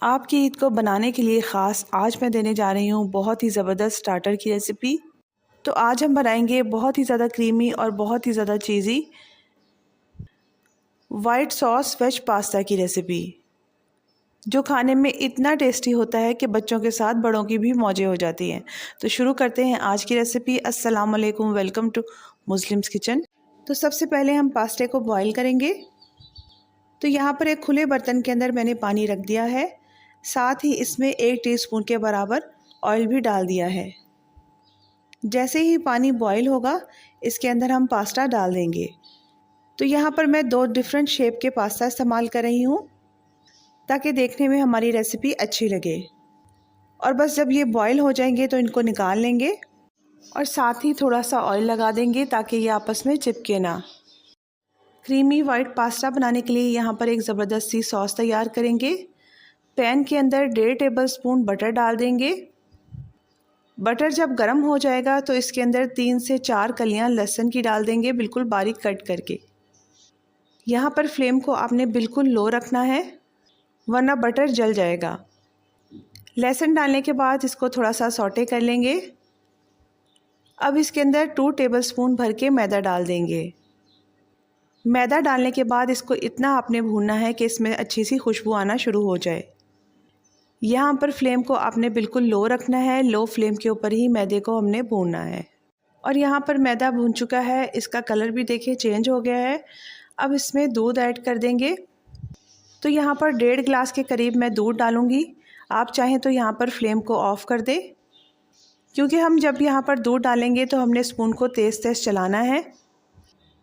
आपकी ईद को बनाने के लिए ख़ास आज मैं देने जा रही हूँ बहुत ही ज़बरदस्त स्टार्टर की रेसिपी। तो आज हम बनाएंगे बहुत ही ज़्यादा क्रीमी और बहुत ही ज़्यादा चीज़ी वाइट सॉस वेज पास्ता की रेसिपी, जो खाने में इतना टेस्टी होता है कि बच्चों के साथ बड़ों की भी मौजें हो जाती हैं। तो शुरू करते हैं आज की रेसिपी। अस्सलाम वालेकुम, वेलकम टू मुस्लिम्स किचन। तो सबसे पहले हम पास्ते को बॉईल करेंगे। तो यहाँ पर एक खुले बर्तन के अंदर मैंने पानी रख दिया है, साथ ही इसमें 1 टीस्पून के बराबर ऑयल भी डाल दिया है। जैसे ही पानी बॉईल होगा इसके अंदर हम पास्ता डाल देंगे। तो यहाँ पर मैं 2 डिफरेंट शेप के पास्ता इस्तेमाल कर रही हूँ ताकि देखने में हमारी रेसिपी अच्छी लगे। और बस जब ये बॉईल हो जाएंगे तो इनको निकाल लेंगे और साथ ही थोड़ा सा ऑयल लगा देंगे ताकि ये आपस में चिपके ना। क्रीमी वाइट पास्ता बनाने के लिए यहाँ पर एक ज़बरदस्त सी सॉस तैयार करेंगे। पैन के अंदर 1.5 टेबलस्पून बटर डाल देंगे। बटर जब गर्म हो जाएगा तो इसके अंदर 3 से 4 कलियां लहसुन की डाल देंगे, बिल्कुल बारीक कट करके। यहाँ पर फ्लेम को आपने बिल्कुल लो रखना है वरना बटर जल जाएगा। लहसुन डालने के बाद इसको थोड़ा सा सौटे कर लेंगे। अब इसके अंदर 2 टेबलस्पून भर के मैदा डाल देंगे। मैदा डालने के बाद इसको इतना आपने भूनना है कि इसमें अच्छी सी खुशबू आना शुरू हो जाए। यहाँ पर फ्लेम को आपने बिल्कुल लो रखना है, लो फ्लेम के ऊपर ही मैदे को हमने भूनना है। और यहाँ पर मैदा भून चुका है, इसका कलर भी देखिए चेंज हो गया है। अब इसमें दूध ऐड कर देंगे। तो यहाँ पर 1.5 गिलास के करीब मैं दूध डालूँगी। आप चाहें तो यहाँ पर फ्लेम को ऑफ़ कर दें, क्योंकि हम जब यहाँ पर दूध डालेंगे तो हमने स्पून को तेज़ तेज़ चलाना है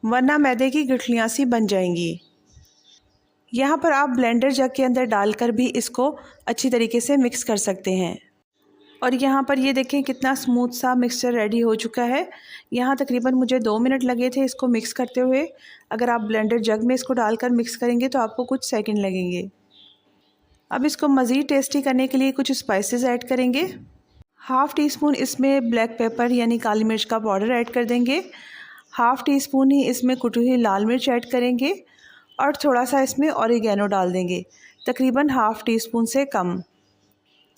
वरना मैदे की गुठलियाँ सी बन जाएंगी। यहाँ पर आप ब्लेंडर जग के अंदर डालकर भी इसको अच्छी तरीके से मिक्स कर सकते हैं। और यहाँ पर ये देखें कितना स्मूथ सा मिक्सचर रेडी हो चुका है। यहाँ तकरीबन मुझे 2 मिनट लगे थे इसको मिक्स करते हुए। अगर आप ब्लेंडर जग में इसको डालकर मिक्स करेंगे तो आपको कुछ सेकंड लगेंगे। अब इसको मज़ीद टेस्टी करने के लिए कुछ स्पाइसेस ऐड करेंगे। 1/2 टीस्पून इसमें ब्लैक पेपर यानी काली मिर्च का पाउडर ऐड कर देंगे। 1/2 टीस्पून ही इसमें कुटी हुई लाल मिर्च ऐड करेंगे और थोड़ा सा इसमें ऑरिगेनो डाल देंगे, तकरीबन 1/2 टीस्पून से कम।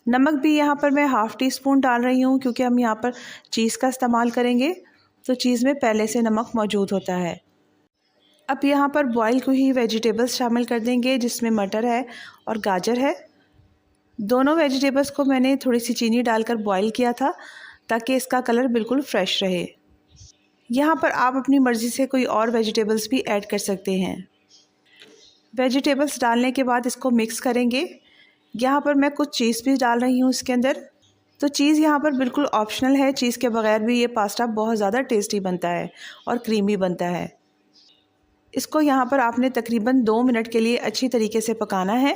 नमक भी यहाँ पर मैं 1/2 टीस्पून डाल रही हूँ, क्योंकि हम यहाँ पर चीज़ का इस्तेमाल करेंगे तो चीज़ में पहले से नमक मौजूद होता है। अब यहाँ पर बॉयल हुई वेजिटेबल्स शामिल कर देंगे, जिसमें मटर है और गाजर है। दोनों वेजिटेबल्स को मैंने थोड़ी सी चीनी डालकर बॉयल किया था ताकि इसका कलर बिल्कुल फ्रेश रहे। यहाँ पर आप अपनी मर्ज़ी से कोई और वेजिटेबल्स भी ऐड कर सकते हैं। वेजिटेबल्स डालने के बाद इसको मिक्स करेंगे। यहाँ पर मैं कुछ चीज़ भी डाल रही हूँ इसके अंदर। तो चीज़ यहाँ पर बिल्कुल ऑप्शनल है, चीज़ के बगैर भी ये पास्ता बहुत ज़्यादा टेस्टी बनता है और क्रीमी बनता है। इसको यहाँ पर आपने तकरीबन 2 मिनट के लिए अच्छी तरीके से पकाना है।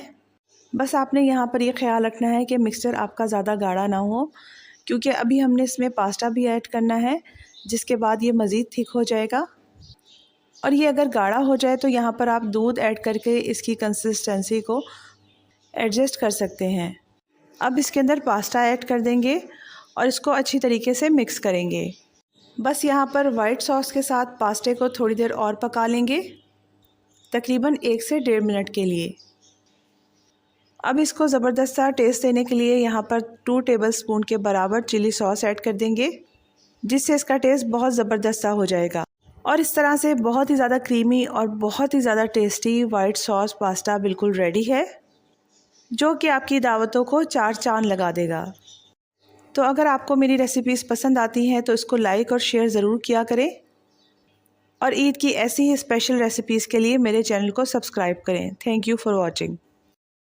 बस आपने यहाँ पर ये ख्याल रखना है कि मिक्सचर आपका ज़्यादा गाढ़ा ना हो, क्योंकि अभी हमने इसमें पास्ता भी ऐड करना है, जिसके बाद ये मज़ीद थिक हो जाएगा। और ये अगर गाढ़ा हो जाए तो यहाँ पर आप दूध ऐड करके इसकी कंसिस्टेंसी को एडजस्ट कर सकते हैं। अब इसके अंदर पास्ता ऐड कर देंगे और इसको अच्छी तरीके से मिक्स करेंगे। बस यहाँ पर वाइट सॉस के साथ पास्ते को थोड़ी देर और पका लेंगे, तकरीबन 1 से 1.5 मिनट के लिए। अब इसको ज़बरदस्त सा टेस्ट देने के लिए यहाँ पर 2 टेबलस्पून के बराबर चिली सॉस ऐड कर देंगे, जिससे इसका टेस्ट बहुत ज़बरदस्त सा हो जाएगा। और इस तरह से बहुत ही ज़्यादा क्रीमी और बहुत ही ज़्यादा टेस्टी वाइट सॉस पास्ता बिल्कुल रेडी है, जो कि आपकी दावतों को 4 चांद लगा देगा। तो अगर आपको मेरी रेसिपीज़ पसंद आती हैं तो इसको लाइक और शेयर ज़रूर किया करें, और ईद की ऐसी ही स्पेशल रेसिपीज़ के लिए मेरे चैनल को सब्सक्राइब करें। Thank you for watching.